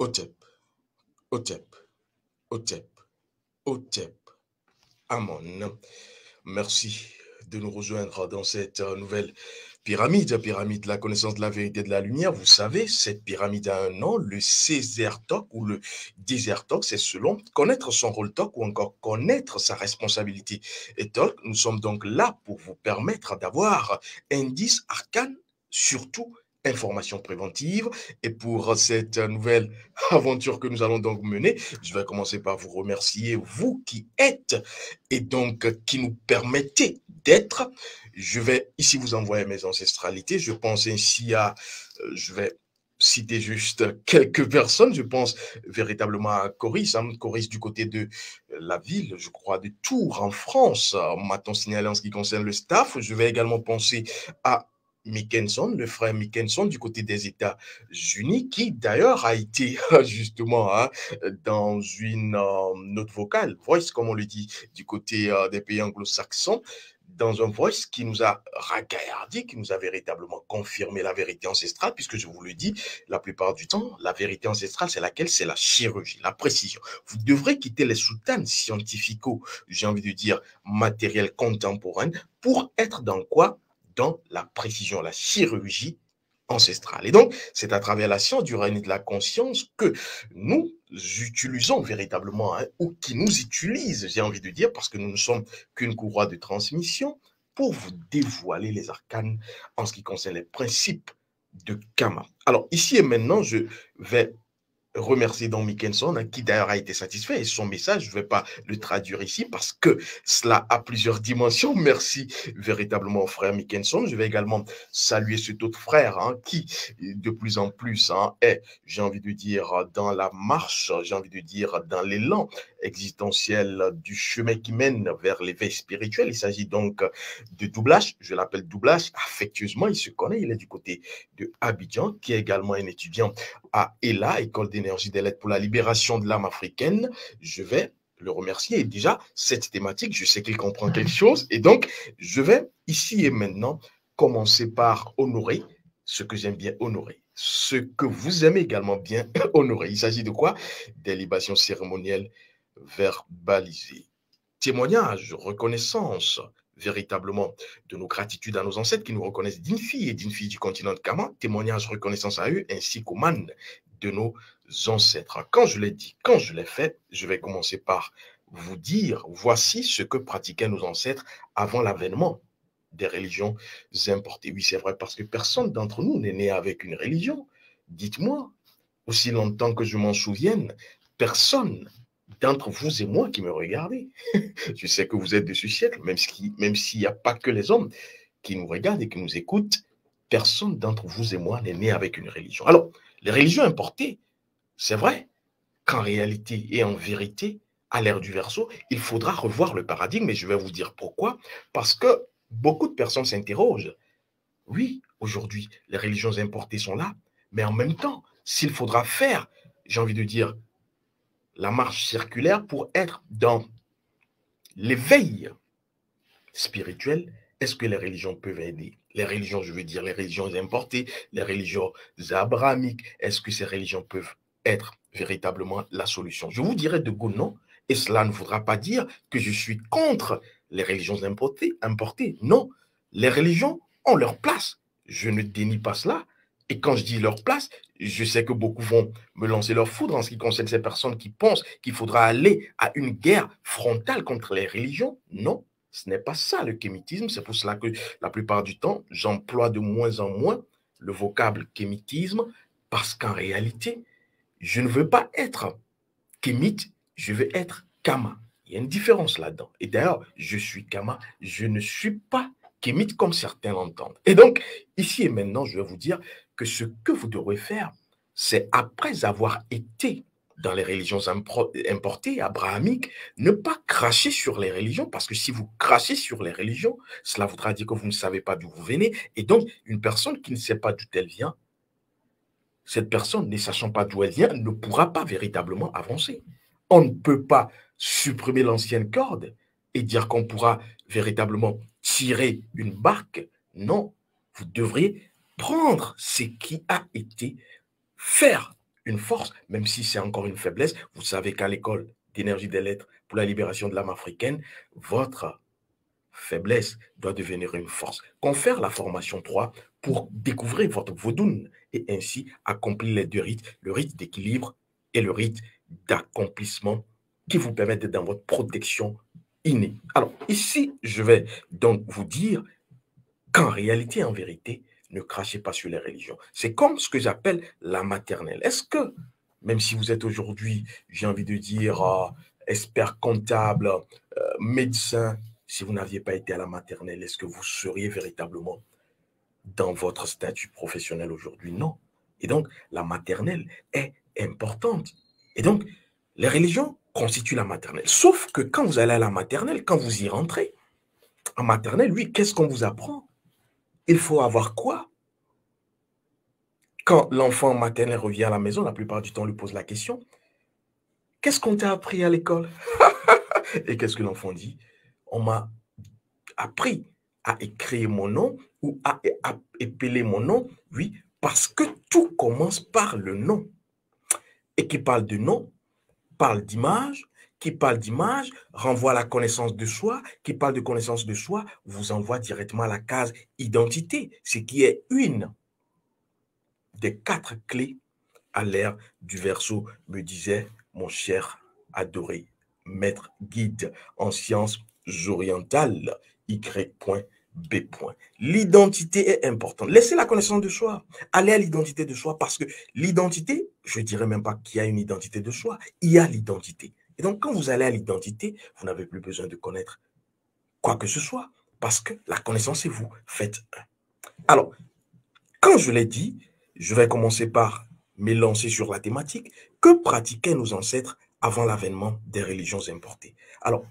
Otep, Otep, Otep, Otep, Amon. Merci de nous rejoindre dans cette nouvelle pyramide de la connaissance de la vérité de la lumière. Vous savez, cette pyramide a un nom, le Césaire Talk ou le Désert Talk, c'est selon connaître son rôle Talk ou encore connaître sa responsabilité. Et Talk, nous sommes donc là pour vous permettre d'avoir indices arcanes, surtout informations préventives. Et pour cette nouvelle aventure que nous allons donc mener, je vais commencer par vous remercier, vous qui êtes et donc qui nous permettez d'être. Je vais ici vous envoyer mes ancestralités. Je pense ainsi à, je vais citer juste quelques personnes. Je pense véritablement à Coris, hein, Coris du côté de la ville, je crois, de Tours en France. M'a-t-on signalé en ce qui concerne le staff. Je vais également penser à Mickenson, le frère Mickenson du côté des États-Unis, qui d'ailleurs a été justement hein, dans une note vocale, voice comme on le dit du côté des pays anglo-saxons, dans un voice qui nous a ragaillardi, qui nous a véritablement confirmé la vérité ancestrale, puisque je vous le dis, la plupart du temps, la vérité ancestrale, c'est laquelle? C'est la chirurgie, la précision. Vous devrez quitter les soutanes scientifico, j'ai envie de dire, matériel contemporain, pour être dans quoi? Dans la précision, la chirurgie ancestrale. Et donc, c'est à travers la science du règne de la conscience que nous utilisons véritablement, hein, ou qui nous utilisent, j'ai envie de dire, parce que nous ne sommes qu'une courroie de transmission, pour vous dévoiler les arcanes en ce qui concerne les principes de Kama. Alors, ici et maintenant, je vais remercier Don Mickenson, hein, qui d'ailleurs a été satisfait, et son message, je ne vais pas le traduire ici parce que cela a plusieurs dimensions. Merci véritablement au frère Mickenson. Je vais également saluer cet autre frère hein, qui, de plus en plus, hein, est, j'ai envie de dire, dans la marche, j'ai envie de dire, dans l'élan existentiel du chemin qui mène vers l'éveil spirituel. Il s'agit donc de Doublage, je l'appelle Doublage affectueusement, il se connaît, il est du côté de Abidjan, qui est également un étudiant à ELA, École d'énergie des lettres pour la libération de l'âme africaine. Je vais le remercier. Et déjà, cette thématique, je sais qu'il comprend quelque chose. Et donc, je vais ici et maintenant commencer par honorer ce que j'aime bien honorer, ce que vous aimez également bien honorer. Il s'agit de quoi? Des libations cérémonielles verbalisées. Témoignage, reconnaissance, véritablement de nos gratitudes à nos ancêtres qui nous reconnaissent d'une fille et d'une fille du continent de Kama, témoignage, reconnaissance à eux, ainsi qu'aux man de nos ancêtres. Quand je l'ai dit, quand je l'ai fait, je vais commencer par vous dire, voici ce que pratiquaient nos ancêtres avant l'avènement des religions importées. Oui, c'est vrai, parce que personne d'entre nous n'est né avec une religion. Dites-moi, aussi longtemps que je m'en souvienne, personne d'entre vous et moi qui me regardez. Je sais que vous êtes de ce siècle, même s'il n'y a pas que les hommes qui nous regardent et qui nous écoutent, personne d'entre vous et moi n'est né avec une religion. Alors, les religions importées, c'est vrai qu'en réalité et en vérité, à l'ère du Verseau, il faudra revoir le paradigme et je vais vous dire pourquoi. Parce que beaucoup de personnes s'interrogent. Oui, aujourd'hui, les religions importées sont là, mais en même temps, s'il faudra faire, j'ai envie de dire, la marche circulaire pour être dans l'éveil spirituel, est-ce que les religions peuvent aider? Les religions, je veux dire, les religions importées, les religions abrahamiques, est-ce que ces religions peuvent être véritablement la solution? Je vous dirais de go non, et cela ne voudra pas dire que je suis contre les religions importées. Non, les religions ont leur place. Je ne dénie pas cela. Et quand je dis leur place, je sais que beaucoup vont me lancer leur foudre en ce qui concerne ces personnes qui pensent qu'il faudra aller à une guerre frontale contre les religions. Non, ce n'est pas ça le kémitisme. C'est pour cela que la plupart du temps, j'emploie de moins en moins le vocable kémitisme parce qu'en réalité, je ne veux pas être kémite, je veux être kama. Il y a une différence là-dedans. Et d'ailleurs, je suis kama, je ne suis pas kémite comme certains l'entendent. Et donc, ici et maintenant, je vais vous dire que ce que vous devrez faire, c'est après avoir été dans les religions importées, abrahamiques, ne pas cracher sur les religions, parce que si vous crachez sur les religions, cela voudra dire que vous ne savez pas d'où vous venez. Et donc, une personne qui ne sait pas d'où elle vient, cette personne, ne sachant pas d'où elle vient, ne pourra pas véritablement avancer. On ne peut pas supprimer l'ancienne corde et dire qu'on pourra véritablement tirer une barque. Non, vous devriez prendre ce qui a été, faire une force, même si c'est encore une faiblesse. Vous savez qu'à l'école d'énergie des lettres pour la libération de l'âme africaine, votre faiblesse doit devenir une force. Confère la formation 3 pour découvrir votre Vodun et ainsi accomplir les deux rites, le rite d'équilibre et le rite d'accomplissement qui vous permettent d'être dans votre protection innée. Alors ici, je vais donc vous dire qu'en réalité, en vérité, ne crachez pas sur les religions. C'est comme ce que j'appelle la maternelle. Est-ce que, même si vous êtes aujourd'hui, j'ai envie de dire, expert comptable, médecin, si vous n'aviez pas été à la maternelle, est-ce que vous seriez véritablement dans votre statut professionnel aujourd'hui? Non. Et donc, la maternelle est importante. Et donc, les religions constituent la maternelle. Sauf que quand vous allez à la maternelle, quand vous y rentrez, en maternelle, oui, qu'est-ce qu'on vous apprend? Il faut avoir quoi? Quand l'enfant maternel revient à la maison, la plupart du temps, on lui pose la question, qu'est-ce qu'on t'a appris à l'école? Et qu'est-ce que l'enfant dit? On m'a appris à écrire mon nom ou à épeler mon nom, oui, parce que tout commence par le nom. Et qui parle de nom, parle d'image, qui parle d'image, renvoie à la connaissance de soi, qui parle de connaissance de soi, vous envoie directement à la case identité, ce qui est une des 4 clés à l'ère du Verseau, me disait mon cher adoré maître guide en sciences orientales, Y.B. L'identité est importante. Laissez la connaissance de soi. Allez à l'identité de soi parce que l'identité, je ne dirais même pas qu'il y a une identité de soi, il y a l'identité. Et donc, quand vous allez à l'identité, vous n'avez plus besoin de connaître quoi que ce soit parce que la connaissance est vous. Faites un. Alors, quand je l'ai dit, je vais commencer par m'élancer sur la thématique. Que pratiquaient nos ancêtres avant l'avènement des religions importées? Alors,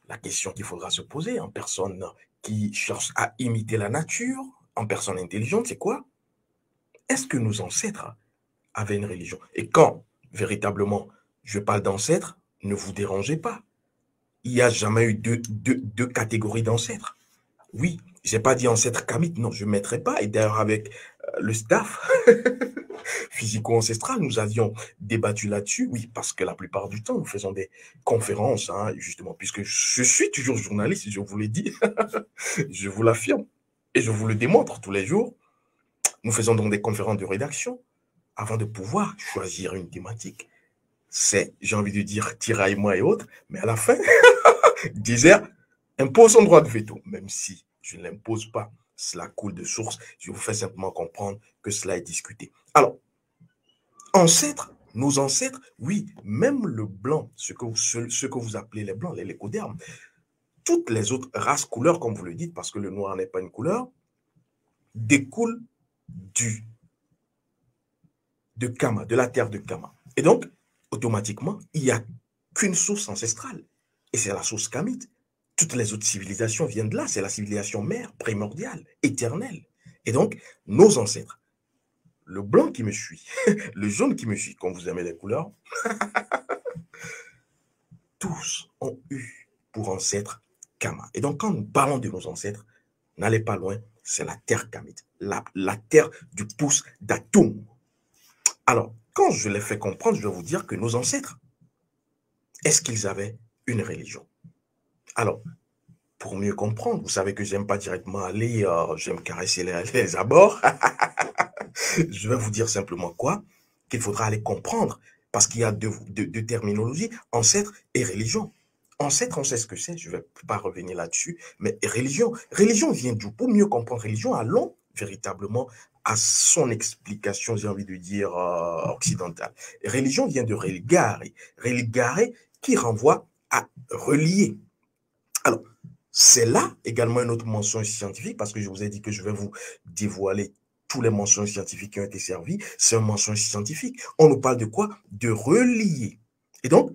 la question qu'il faudra se poser en personne qui cherche à imiter la nature, en personne intelligente, c'est quoi? Est-ce que nos ancêtres avaient une religion? Et quand, véritablement, je parle d'ancêtres, ne vous dérangez pas. Il n'y a jamais eu deux catégories d'ancêtres. Oui, je n'ai pas dit ancêtre kamite, non, je ne mettrai pas. Et d'ailleurs, avec le staff physico-ancestral, nous avions débattu là-dessus. Oui, parce que la plupart du temps, nous faisons des conférences, hein, justement, puisque je suis toujours journaliste, je vous l'ai dit, je vous l'affirme, et je vous le démontre tous les jours. Nous faisons donc des conférences de rédaction avant de pouvoir choisir une thématique. C'est, j'ai envie de dire, tiraillement et autres, mais à la fin, Désert impose son droit de veto, même si je ne l'impose pas. Cela coule de source. Je vous fais simplement comprendre que cela est discuté. Alors, ancêtres, nos ancêtres, oui, même le blanc, ce que vous appelez les blancs, les lécodermes, toutes les autres races, couleurs, comme vous le dites, parce que le noir n'est pas une couleur, découlent de Kama, de la terre de Kama. Et donc, automatiquement, il n'y a qu'une source ancestrale. Et c'est la source kamite. Toutes les autres civilisations viennent de là. C'est la civilisation mère, primordiale, éternelle. Et donc, nos ancêtres, le blanc qui me suit, le jaune qui me suit, quand vous aimez les couleurs, tous ont eu pour ancêtre Kama. Et donc, quand nous parlons de nos ancêtres, n'allez pas loin, c'est la terre kamite, la terre du pouce d'Atoum. Alors, quand je les fais comprendre, je vais vous dire que nos ancêtres, est-ce qu'ils avaient une religion? Alors, pour mieux comprendre, vous savez que j'aime pas directement aller, j'aime caresser les abords. Je vais vous dire simplement quoi? Qu'il faudra aller comprendre, parce qu'il y a deux terminologies, ancêtre et religion. Ancêtre, on sait ce que c'est, je ne vais pas revenir là-dessus, mais religion vient d'où? Pour mieux comprendre religion, allons véritablement à son explication, j'ai envie de dire, occidentale. Religion vient de religare, religare qui renvoie à relier. Alors, c'est là également une autre mention scientifique, parce que je vous ai dit que je vais vous dévoiler tous les mentions scientifiques qui ont été servies. C'est une mention scientifique. On nous parle de quoi? De relier. Et donc,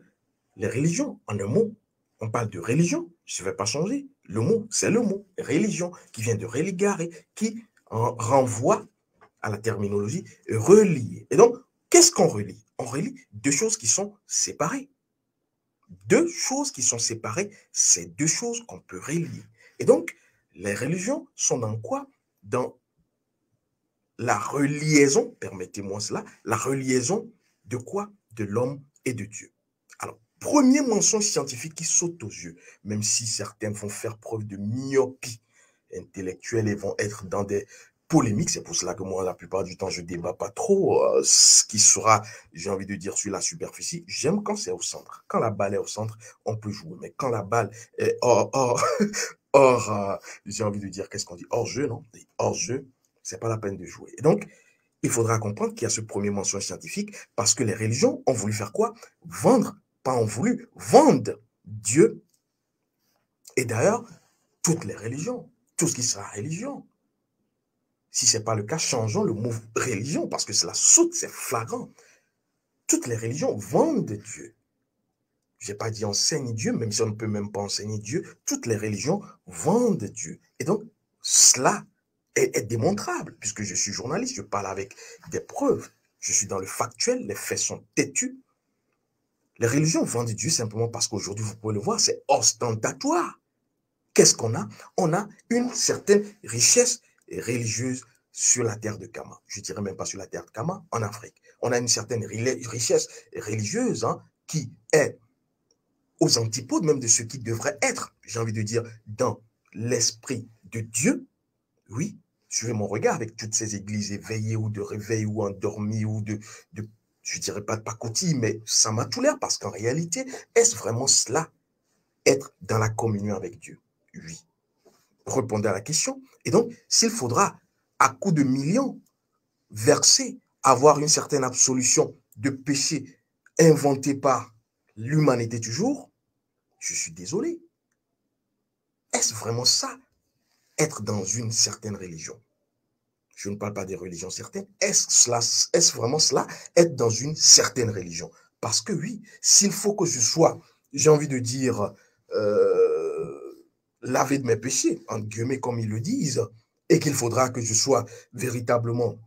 les religions, en un mot, on parle de religion, je ne vais pas changer. Le mot, c'est le mot, religion, qui vient de religare, qui renvoie à la terminologie relier. Et donc, qu'est-ce qu'on relie? On relie deux choses qui sont séparées. Deux choses qui sont séparées, c'est deux choses qu'on peut relier. Et donc, les religions sont dans quoi? Dans la reliaison, permettez-moi cela, la reliaison De quoi? De l'homme et de Dieu. Alors, premier mensonge scientifique qui saute aux yeux, même si certains vont faire preuve de myopie intellectuelle et vont être dans des polémiques. C'est pour cela que moi, la plupart du temps, je ne débat pas trop ce qui sera, j'ai envie de dire, sur la superficie. J'aime quand c'est au centre. Quand la balle est au centre, on peut jouer. Mais quand la balle est j'ai envie de dire, qu'est-ce qu'on dit? Hors jeu, non? Hors jeu, c'est pas la peine de jouer. Et donc, il faudra comprendre qu'il y a ce premier mensonge scientifique parce que les religions ont voulu faire quoi? Vendre, pas ont voulu, vendent Dieu. Et d'ailleurs, toutes les religions, tout ce qui sera religion. Si ce n'est pas le cas, changeons le mot religion parce que cela saute, c'est flagrant. Toutes les religions vendent Dieu. Je n'ai pas dit enseigne Dieu, même si on ne peut même pas enseigner Dieu. Toutes les religions vendent Dieu. Et donc, cela est démontrable, puisque je suis journaliste, je parle avec des preuves. Je suis dans le factuel, les faits sont têtus. Les religions vendent Dieu simplement parce qu'aujourd'hui, vous pouvez le voir, c'est ostentatoire. Qu'est-ce qu'on a? On a une certaine richesse religieuse sur la terre de Kama. Je ne dirais même pas sur la terre de Kama, en Afrique. On a une certaine richesse religieuse qui est aux antipodes même de ce qui devrait être, j'ai envie de dire, dans l'esprit de Dieu. Oui, suivez mon regard avec toutes ces églises éveillées ou de réveil ou endormies ou je ne dirais pas de pacotille, mais ça m'a tout l'air parce qu'en réalité, est-ce vraiment cela, être dans la communion avec Dieu? Oui. Répondez à la question. Et donc, s'il faudra, à coups de millions, verser, avoir une certaine absolution de péché inventé par l'humanité toujours, je suis désolé. Est-ce vraiment ça, être dans une certaine religion? Je ne parle pas des religions certaines. Est-ce vraiment cela, être dans une certaine religion? Parce que oui, s'il faut que je sois, j'ai envie de dire, lavé de mes péchés, entre guillemets, comme ils le disent, et qu'il faudra que je sois véritablement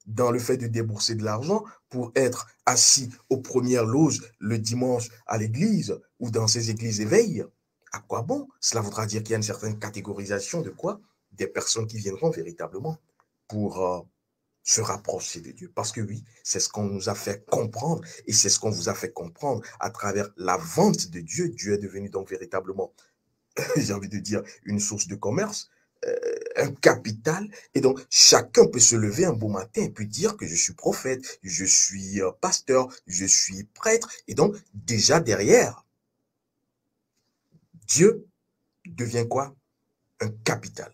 dans le fait de débourser de l'argent pour être assis aux premières loges le dimanche à l'église ou dans ces églises éveil, à quoi bon? Cela voudra dire qu'il y a une certaine catégorisation de quoi? Des personnes qui viendront véritablement pour se rapprocher de Dieu. Parce que oui, c'est ce qu'on nous a fait comprendre et c'est ce qu'on vous a fait comprendre à travers la vente de Dieu. Dieu est devenu donc véritablement, j'ai envie de dire, une source de commerce, un capital. Et donc, chacun peut se lever un beau matin et puis dire que je suis prophète, je suis pasteur, je suis prêtre. Et donc, déjà derrière, Dieu devient quoi? Un capital.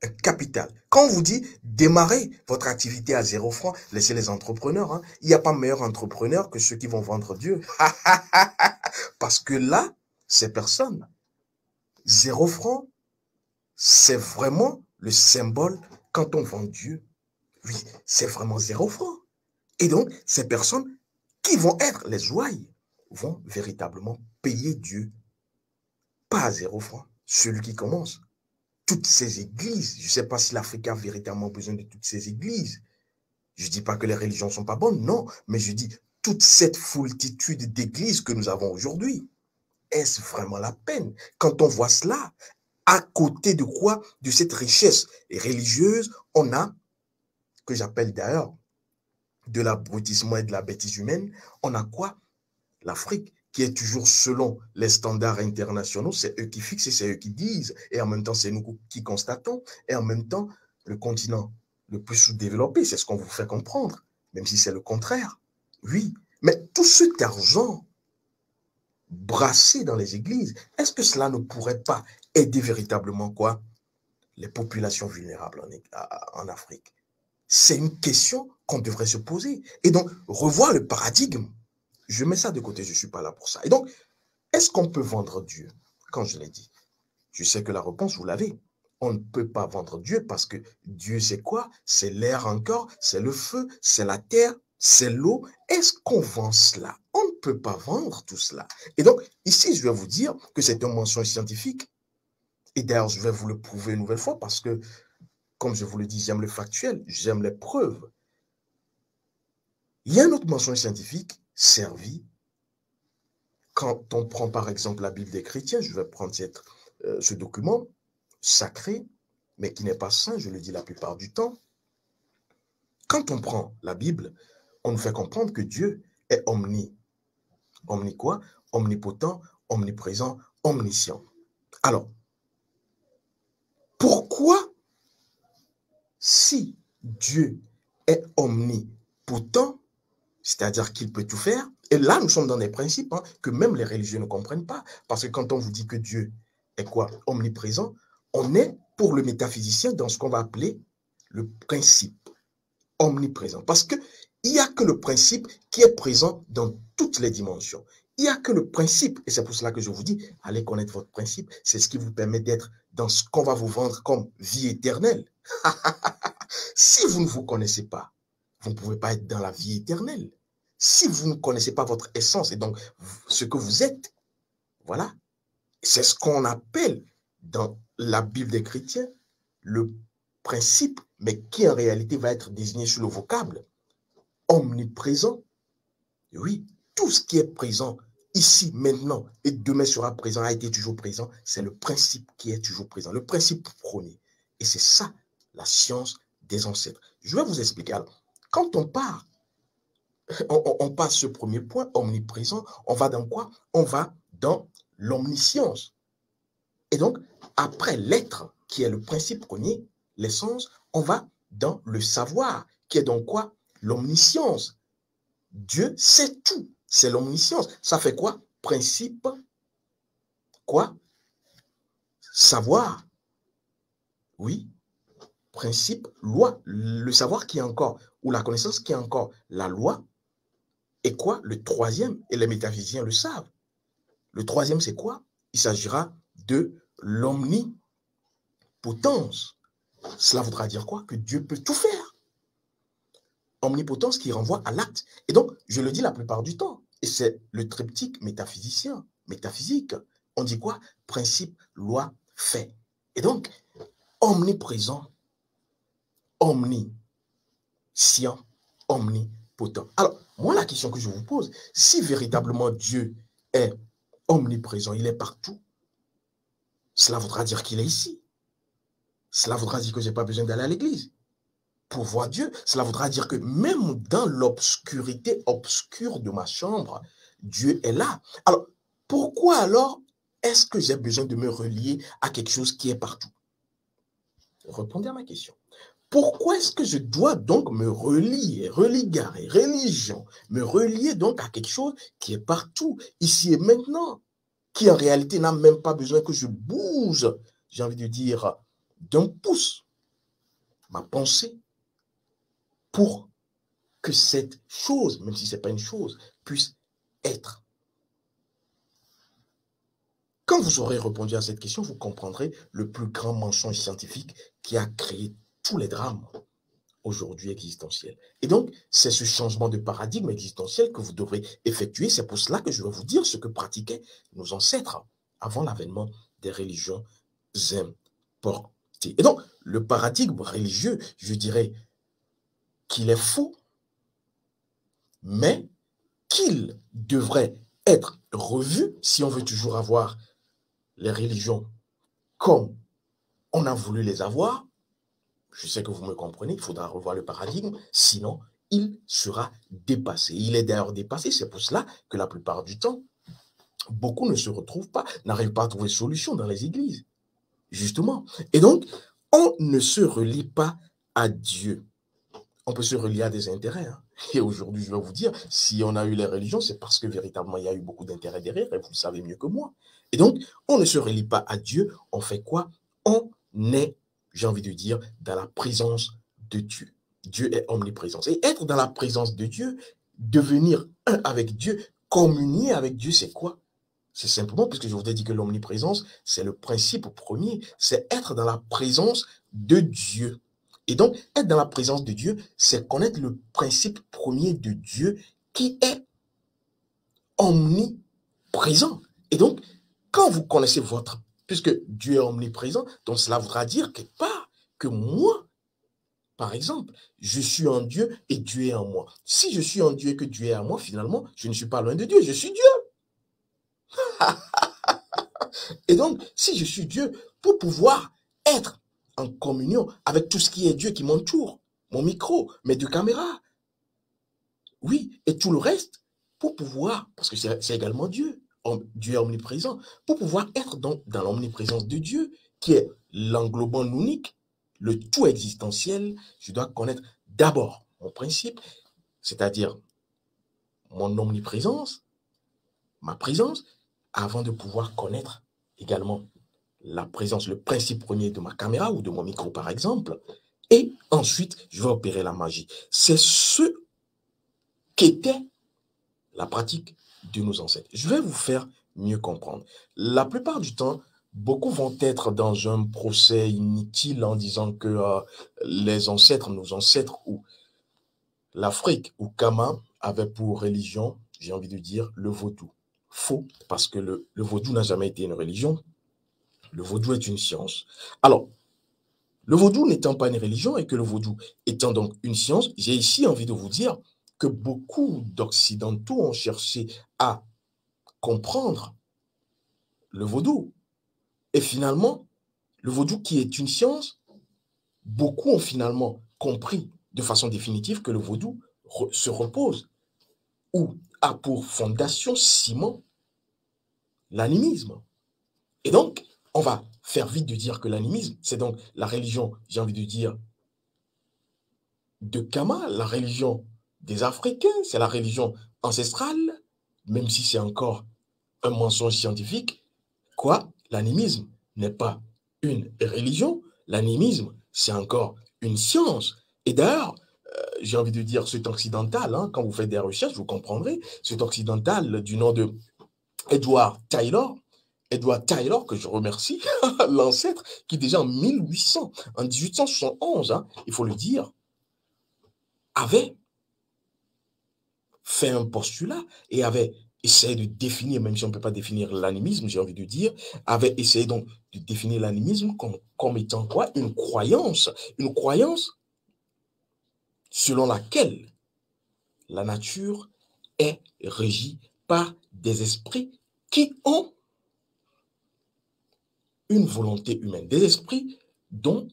Un capital. Quand on vous dit démarrez votre activité à 0 francs, laissez les entrepreneurs. Il n'y a pas meilleur entrepreneur que ceux qui vont vendre Dieu. Parce que là, ces personnes, 0 francs, c'est vraiment le symbole quand on vend Dieu. Oui, c'est vraiment 0 francs. Et donc, ces personnes qui vont être les ouailles vont véritablement payer Dieu, pas à 0 francs. Celui qui commence. Toutes ces églises, je ne sais pas si l'Afrique a véritablement besoin de toutes ces églises. Je ne dis pas que les religions ne sont pas bonnes, non, mais je dis toute cette foultitude d'églises que nous avons aujourd'hui. Est-ce vraiment la peine? Quand on voit cela, à côté de quoi? De cette richesse religieuse, on a, que j'appelle d'ailleurs, de l'abrutissement et de la bêtise humaine, on a quoi? L'Afrique, qui est toujours selon les standards internationaux, c'est eux qui fixent et c'est eux qui disent, et en même temps, c'est nous qui constatons, et en même temps, le continent le plus sous-développé, c'est ce qu'on vous fait comprendre, même si c'est le contraire. Oui, mais tout cet argent brassé dans les églises, est-ce que cela ne pourrait pas aider véritablement quoi? Les populations vulnérables en Afrique? C'est une question qu'on devrait se poser. Et donc, revoir le paradigme. Je mets ça de côté, je ne suis pas là pour ça. Et donc, est-ce qu'on peut vendre Dieu? Quand je l'ai dit, je sais que la réponse, vous l'avez. On ne peut pas vendre Dieu parce que Dieu, c'est quoi? C'est l'air encore, c'est le feu, c'est la terre, c'est l'eau. Est-ce qu'on vend cela? On ne peut pas vendre tout cela. Et donc, ici, je vais vous dire que c'est un mensonge scientifique. Et d'ailleurs, je vais vous le prouver une nouvelle fois parce que, comme je vous le dis, j'aime le factuel, j'aime les preuves. Il y a un autre mensonge scientifique servi quand on prend par exemple la Bible des chrétiens. Je vais prendre ce document sacré, mais qui n'est pas saint, je le dis la plupart du temps. Quand on prend la Bible, on nous fait comprendre que Dieu est omni quoi? Omnipotent, omniprésent, omniscient. Alors, pourquoi, si Dieu est omnipotent, c'est-à-dire qu'il peut tout faire, et là, nous sommes dans des principes que même les religieux ne comprennent pas, parce que quand on vous dit que Dieu est quoi? Omniprésent, on est, pour le métaphysicien, dans ce qu'on va appeler le principe omniprésent, parce qu'il n'y a que le principe qui est présent dans toutes les dimensions. Il n'y a que le principe, et c'est pour cela que je vous dis, allez connaître votre principe, c'est ce qui vous permet d'être dans ce qu'on va vous vendre comme vie éternelle. Si vous ne vous connaissez pas, vous ne pouvez pas être dans la vie éternelle. Si vous ne connaissez pas votre essence et donc ce que vous êtes, voilà, c'est ce qu'on appelle dans la Bible des chrétiens le principe, mais qui en réalité va être désigné sur le vocable omniprésent. Oui, tout ce qui est présent ici, maintenant et demain sera présent, a été toujours présent, c'est le principe qui est toujours présent, le principe premier. Et c'est ça, la science des ancêtres. Je vais vous expliquer. Alors, quand on part, on passe ce premier point, omniprésent, on va dans quoi? On va dans l'omniscience. Et donc, après l'être, qui est le principe premier, l'essence, on va dans le savoir, qui est donc quoi? L'omniscience. Dieu sait tout. C'est l'omniscience. Ça fait quoi? Principe, quoi? Savoir. Oui. Principe, loi. Le savoir qui est encore, ou la connaissance qui est encore la loi. Et quoi? Le troisième, et les métaphysiciens le savent. Le troisième, c'est quoi? Il s'agira de l'omnipotence. Cela voudra dire quoi? Que Dieu peut tout faire. Omnipotence qui renvoie à l'acte. Et donc, je le dis la plupart du temps, et c'est le triptyque métaphysicien, métaphysique. On dit quoi? Principe, loi, fait. Et donc, omniprésent, omniscient, omnipotent. Alors, moi, la question que je vous pose, si véritablement Dieu est omniprésent, il est partout, cela voudra dire qu'il est ici. Cela voudra dire que je n'ai pas besoin d'aller à l'église pour voir Dieu. Cela voudra dire que même dans l'obscurité obscure de ma chambre, Dieu est là. Alors, pourquoi alors est-ce que j'ai besoin de me relier à quelque chose qui est partout? Répondez à ma question. Pourquoi est-ce que je dois donc me relier, religarer, religion, me relier donc à quelque chose qui est partout, ici et maintenant, qui en réalité n'a même pas besoin que je bouge, j'ai envie de dire, d'un pouce, ma pensée, pour que cette chose, même si ce n'est pas une chose, puisse être. Quand vous aurez répondu à cette question, vous comprendrez le plus grand mensonge scientifique qui a créé tous les drames aujourd'hui existentiels. Et donc, c'est ce changement de paradigme existentiel que vous devrez effectuer. C'est pour cela que je vais vous dire ce que pratiquaient nos ancêtres avant l'avènement des religions importées. Et donc, le paradigme religieux, je dirais qu'il est faux, mais qu'il devrait être revu si on veut toujours avoir les religions comme on a voulu les avoir. Je sais que vous me comprenez, il faudra revoir le paradigme, sinon il sera dépassé. Il est d'ailleurs dépassé, c'est pour cela que la plupart du temps, beaucoup ne se retrouvent pas, n'arrivent pas à trouver solution dans les églises, justement. Et donc, on ne se relie pas à Dieu. On peut se relier à des intérêts. Et aujourd'hui, je vais vous dire, si on a eu les religions, c'est parce que véritablement, il y a eu beaucoup d'intérêts derrière, et vous le savez mieux que moi. Et donc, on ne se relie pas à Dieu, on fait quoi? On est, j'ai envie de dire, dans la présence de Dieu. Dieu est omniprésent. Et être dans la présence de Dieu, devenir un avec Dieu, communier avec Dieu, c'est quoi? C'est simplement, puisque je vous ai dit que l'omniprésence, c'est le principe premier, c'est être dans la présence de Dieu. Et donc, être dans la présence de Dieu, c'est connaître le principe premier de Dieu qui est omniprésent. Et donc, quand vous connaissez votre, puisque Dieu est omniprésent, donc cela voudra dire quelque part que moi, par exemple, je suis en Dieu et Dieu est en moi. Si je suis en Dieu et que Dieu est en moi, finalement, je ne suis pas loin de Dieu, je suis Dieu. Et donc, si je suis Dieu, pour pouvoir être en communion avec tout ce qui est Dieu qui m'entoure, mon micro, mes deux caméras, Oui, et tout le reste, pour pouvoir, parce que c'est également Dieu, Dieu est omniprésent, pour pouvoir être dans l'omniprésence de Dieu, qui est l'englobant unique, le tout existentiel, je dois connaître d'abord mon principe, c'est-à-dire mon omniprésence, ma présence, avant de pouvoir connaître également la présence, le principe premier de ma caméra ou de mon micro, par exemple. Et ensuite, je vais opérer la magie. C'est ce qu'était la pratique de nos ancêtres. Je vais vous faire mieux comprendre. La plupart du temps, beaucoup vont être dans un procès inutile en disant que les ancêtres, nos ancêtres ou l'Afrique ou Kama avaient pour religion, j'ai envie de dire, le vaudou. Faux, parce que le vaudou n'a jamais été une religion. Le vaudou est une science. Alors, le vaudou n'étant pas une religion et que le vaudou étant donc une science, j'ai ici envie de vous dire que beaucoup d'Occidentaux ont cherché à comprendre le vaudou. Et finalement, le vaudou qui est une science, beaucoup ont finalement compris de façon définitive que le vaudou se repose ou a pour fondation, ciment, l'animisme. Et donc, on va faire vite de dire que l'animisme, c'est donc la religion, j'ai envie de dire, de Kama, la religion des Africains, c'est la religion ancestrale, même si c'est encore un mensonge scientifique. Quoi? L'animisme n'est pas une religion, l'animisme, c'est encore une science. Et d'ailleurs, j'ai envie de dire cet occidental, hein, quand vous faites des recherches, vous comprendrez, cet occidental du nom de Edward Taylor, que je remercie, l'ancêtre, qui déjà en 1800, en 1871, hein, il faut le dire, avait fait un postulat et avait essayé de définir, même si on ne peut pas définir l'animisme, j'ai envie de dire, avait essayé donc de définir l'animisme comme étant quoi? Une croyance selon laquelle la nature est régie par des esprits qui ont une volonté humaine, des esprits dont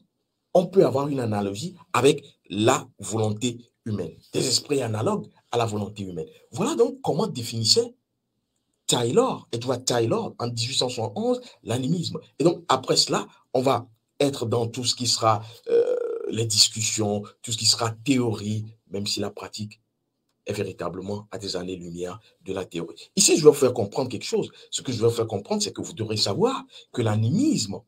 on peut avoir une analogie avec la volonté humaine, des esprits analogues à la volonté humaine. Voilà donc comment définissait Edward Taylor, en 1871, l'animisme. Et donc, après cela, on va être dans tout ce qui sera les discussions, tout ce qui sera théorie, même si la pratique est véritablement à des années-lumière de la théorie. Ici, je vais vous faire comprendre quelque chose. Ce que je vais vous faire comprendre, c'est que vous devrez savoir que l'animisme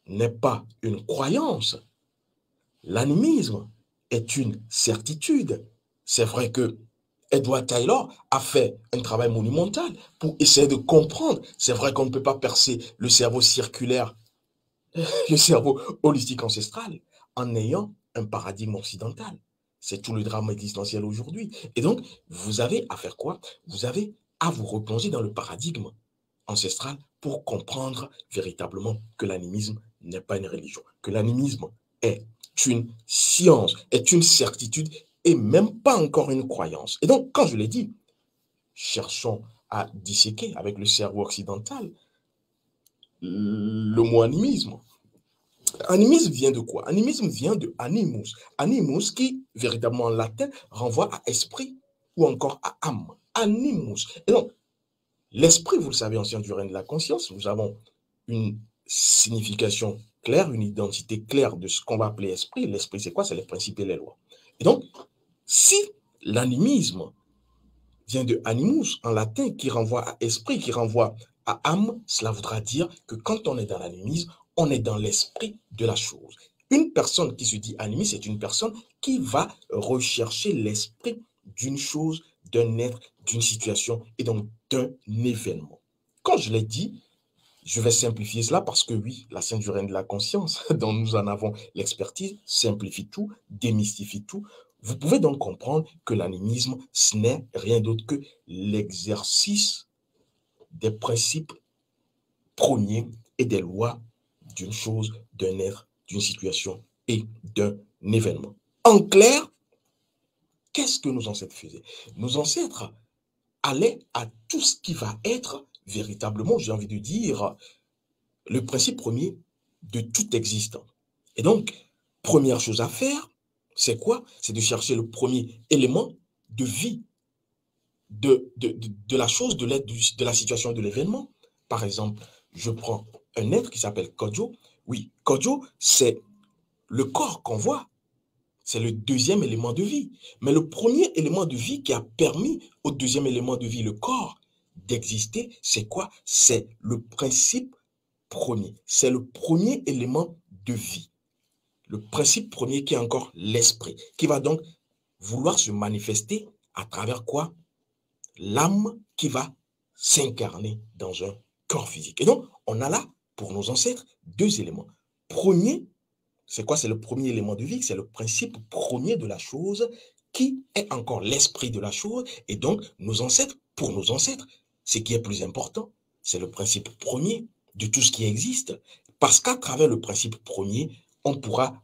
n'est pas une croyance. L'animisme est une certitude. C'est vrai que Edward Taylor a fait un travail monumental pour essayer de comprendre. C'est vrai qu'on ne peut pas percer le cerveau circulaire, le cerveau holistique ancestral, en ayant un paradigme occidental. C'est tout le drame existentiel aujourd'hui. Et donc, vous avez à faire quoi? Vous avez à vous replonger dans le paradigme ancestral pour comprendre véritablement que l'animisme n'est pas une religion, que l'animisme est une science, est une certitude et même pas encore une croyance. Et donc, quand je l'ai dit, cherchons à disséquer avec le cerveau occidental le mot animisme. Animisme vient de quoi? Animisme vient de animus. Animus qui, véritablement en latin, renvoie à esprit ou encore à âme. Animus. Et donc, l'esprit, vous le savez, en sciences du règne de la conscience, nous avons une signification claire, une identité claire de ce qu'on va appeler esprit. L'esprit, c'est quoi? C'est les principes et les lois. Et donc, si l'animisme vient de animus en latin, qui renvoie à esprit, qui renvoie à âme, cela voudra dire que quand on est dans l'animisme, on est dans l'esprit de la chose. Une personne qui se dit animiste, c'est une personne qui va rechercher l'esprit d'une chose, d'un être, d'une situation et donc d'un événement. Quand je l'ai dit, je vais simplifier cela parce que oui, la science du règne de la conscience, dont nous en avons l'expertise, simplifie tout, démystifie tout. Vous pouvez donc comprendre que l'animisme, ce n'est rien d'autre que l'exercice des principes premiers et des lois d'une chose, d'un être, d'une situation et d'un événement. En clair, qu'est-ce que nos ancêtres faisaient? Nos ancêtres allaient à tout ce qui va être véritablement, j'ai envie de dire, le principe premier de tout existant. Et donc, première chose à faire, c'est quoi? C'est de chercher le premier élément de vie de la chose, de la situation, de l'événement. Par exemple, je prends un être qui s'appelle Kodjo. Oui, Kodjo, c'est le corps qu'on voit. C'est le deuxième élément de vie. Mais le premier élément de vie qui a permis au deuxième élément de vie, le corps, d'exister, c'est quoi? C'est le principe premier. C'est le premier élément de vie. Le principe premier qui est encore l'esprit, qui va donc vouloir se manifester à travers quoi? L'âme qui va s'incarner dans un corps physique. Et donc, on a là, pour nos ancêtres, deux éléments. Premier, c'est quoi? C'est le premier élément de vie, c'est le principe premier de la chose qui est encore l'esprit de la chose. Et donc, nos ancêtres, pour nos ancêtres, ce qui est plus important, c'est le principe premier de tout ce qui existe. Parce qu'à travers le principe premier, on pourra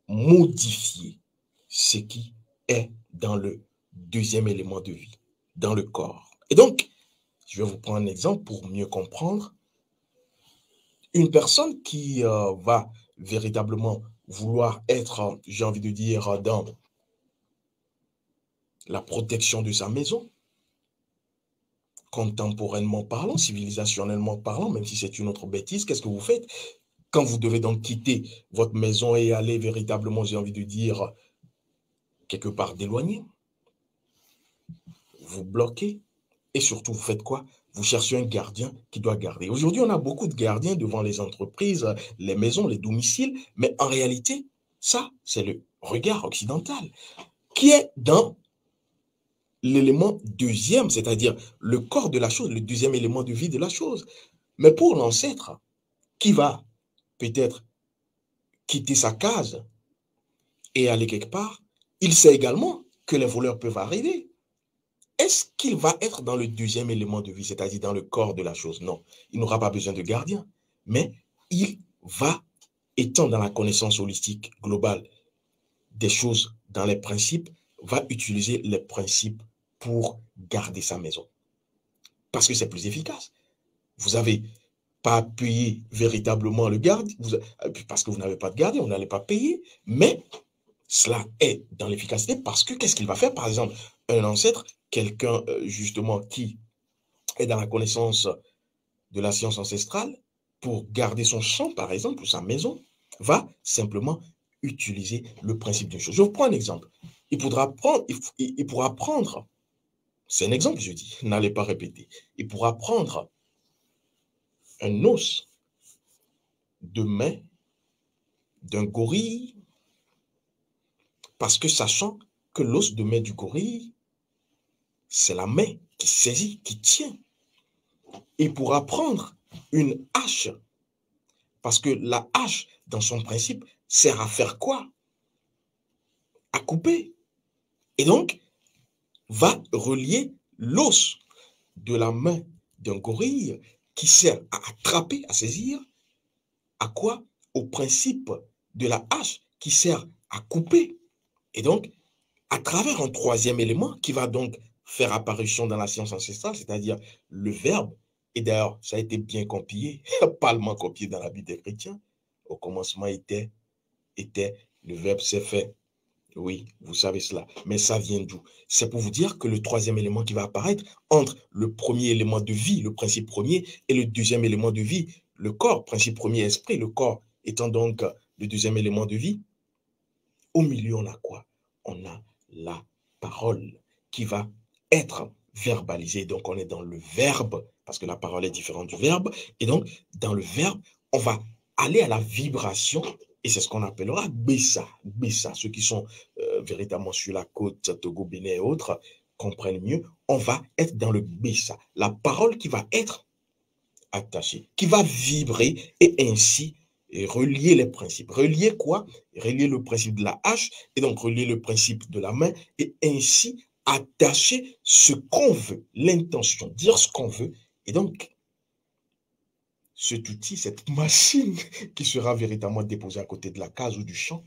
modifier ce qui est dans le deuxième élément de vie, dans le corps. Et donc, je vais vous prendre un exemple pour mieux comprendre. Une personne qui va véritablement vouloir être, j'ai envie de dire, dans la protection de sa maison, contemporainement parlant, civilisationnellement parlant, même si c'est une autre bêtise, qu'est-ce que vous faites quand vous devez donc quitter votre maison et aller véritablement, j'ai envie de dire, quelque part d'éloigné? Vous bloquez et surtout, vous faites quoi? Vous cherchez un gardien qui doit garder. Aujourd'hui, on a beaucoup de gardiens devant les entreprises, les maisons, les domiciles, mais en réalité, ça, c'est le regard occidental qui est dans l'élément deuxième, c'est-à-dire le corps de la chose, le deuxième élément de vie de la chose. Mais pour l'ancêtre, qui va peut-être quitter sa case et aller quelque part, il sait également que les voleurs peuvent arriver. Est-ce qu'il va être dans le deuxième élément de vie, c'est-à-dire dans le corps de la chose? Non, il n'aura pas besoin de gardien, mais il va, étant dans la connaissance holistique globale des choses, dans les principes, va utiliser les principes pour garder sa maison. Parce que c'est plus efficace. Vous n'avez pas payé véritablement le gardien, parce que vous n'avez pas de gardien, vous n'allez pas payer, mais cela est dans l'efficacité parce que qu'est-ce qu'il va faire? Par exemple, un ancêtre, quelqu'un justement qui est dans la connaissance de la science ancestrale, pour garder son champ, par exemple, ou sa maison, va simplement utiliser le principe d'une chose. Je vous prends un exemple. Il pourra prendre, c'est un exemple, je dis, n'allez pas répéter, il pourra prendre un os de main d'un gorille, parce que sachant que l'os de main du gorille, c'est la main qui saisit, qui tient. Il pourra prendre une hache, parce que la hache, dans son principe, sert à faire quoi? À couper. Et donc, va relier l'os de la main d'un gorille qui sert à attraper, à saisir, à quoi? Au principe de la hache qui sert à couper. Et donc, à travers un troisième élément qui va donc faire apparition dans la science ancestrale, c'est-à-dire le verbe, et d'ailleurs, ça a été bien copié, parlement copié dans la Bible des chrétiens. Au commencement était, le verbe s'est fait. Oui, vous savez cela. Mais ça vient d'où? C'est pour vous dire que le troisième élément qui va apparaître entre le premier élément de vie, le principe premier, et le deuxième élément de vie, le corps, principe premier, esprit, le corps étant donc le deuxième élément de vie, au milieu, on a quoi? On a la parole qui va être verbalisée. Donc, on est dans le verbe, parce que la parole est différente du verbe. Et donc, dans le verbe, on va aller à la vibration, et c'est ce qu'on appellera Bessa. Bessa, ceux qui sont véritablement sur la côte, Togo, Bénin et autres, comprennent mieux. On va être dans le Bessa, la parole qui va être attachée, qui va vibrer, et ainsi et relier les principes. Relier quoi? Relier le principe de la hache et donc relier le principe de la main et ainsi attacher ce qu'on veut, l'intention, dire ce qu'on veut. Et donc, cet outil, cette machine qui sera véritablement déposée à côté de la case ou du champ,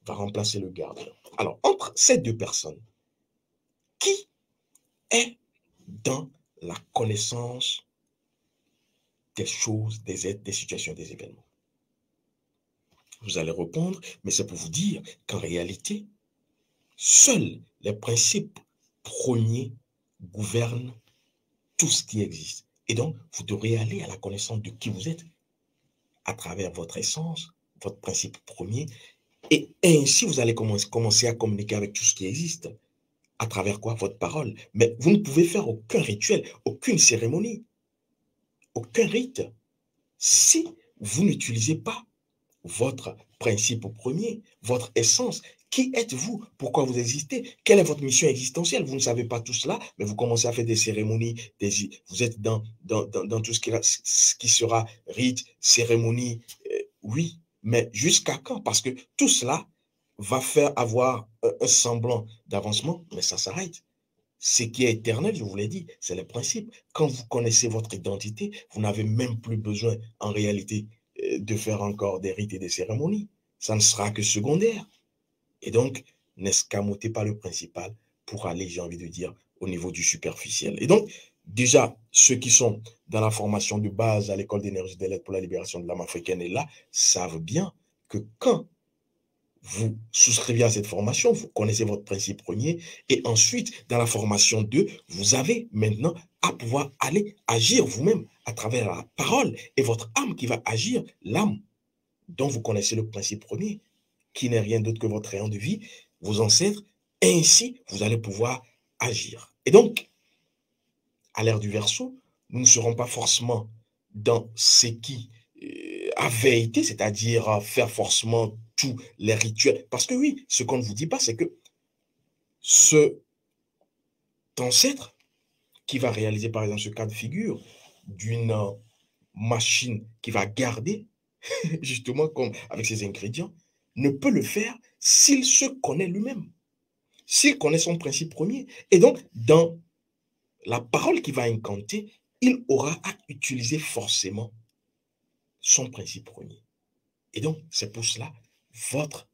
va remplacer le gardien. Alors, entre ces deux personnes, qui est dans la connaissance des choses, des êtres, des situations, des événements? Vous allez répondre, mais c'est pour vous dire qu'en réalité, seuls les principes premiers gouvernent tout ce qui existe. Et donc, vous devrez aller à la connaissance de qui vous êtes à travers votre essence, votre principe premier. Et ainsi, vous allez commencer à communiquer avec tout ce qui existe. À travers quoi? Votre parole. Mais vous ne pouvez faire aucun rituel, aucune cérémonie, aucun rite, si vous n'utilisez pas votre principe premier, votre essence. Qui êtes-vous? Pourquoi vous existez? Quelle est votre mission existentielle? Vous ne savez pas tout cela, mais vous commencez à faire des cérémonies, vous êtes dans tout ce qui sera rite, cérémonie, oui, mais jusqu'à quand? Parce que tout cela va faire avoir un semblant d'avancement, mais ça s'arrête. Ce qui est éternel, je vous l'ai dit, c'est le principe. Quand vous connaissez votre identité, vous n'avez même plus besoin, en réalité, de faire encore des rites et des cérémonies. Ça ne sera que secondaire. Et donc, n'escamotez pas le principal pour aller, j'ai envie de dire, au niveau du superficiel. Et donc, déjà, ceux qui sont dans la formation de base à l'école d'énergie des lettres pour la libération de l'âme africaine et là, savent bien que quand vous souscrivez à cette formation, vous connaissez votre principe premier, et ensuite, dans la formation 2, vous avez maintenant à pouvoir aller agir vous-même à travers la parole et votre âme qui va agir, l'âme dont vous connaissez le principe premier, qui n'est rien d'autre que votre rayon de vie, vos ancêtres, et ainsi, vous allez pouvoir agir. Et donc, à l'ère du Verseau, nous ne serons pas forcément dans ce qui avait été, c'est-à-dire faire forcément tous les rituels. Parce que oui, ce qu'on ne vous dit pas, c'est que ce ancêtre qui va réaliser, par exemple, ce cas de figure d'une machine qui va garder, justement, comme avec ses ingrédients, ne peut le faire s'il se connaît lui-même, s'il connaît son principe premier. Et donc, dans la parole qu'il va incanter, il aura à utiliser forcément son principe premier. Et donc, c'est pour cela, votre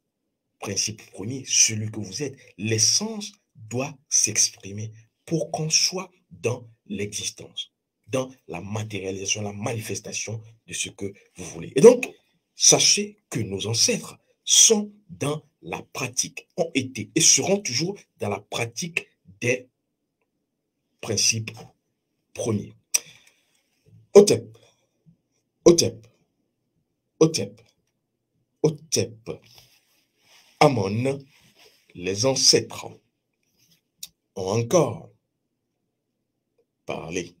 principe premier, celui que vous êtes, l'essence doit s'exprimer pour qu'on soit dans l'existence, dans la matérialisation, la manifestation de ce que vous voulez. Et donc, sachez que nos ancêtres sont dans la pratique, ont été et seront toujours dans la pratique des principes premiers. Hotep, Hotep, Hotep, Hotep, Amon, les ancêtres ont encore parlé.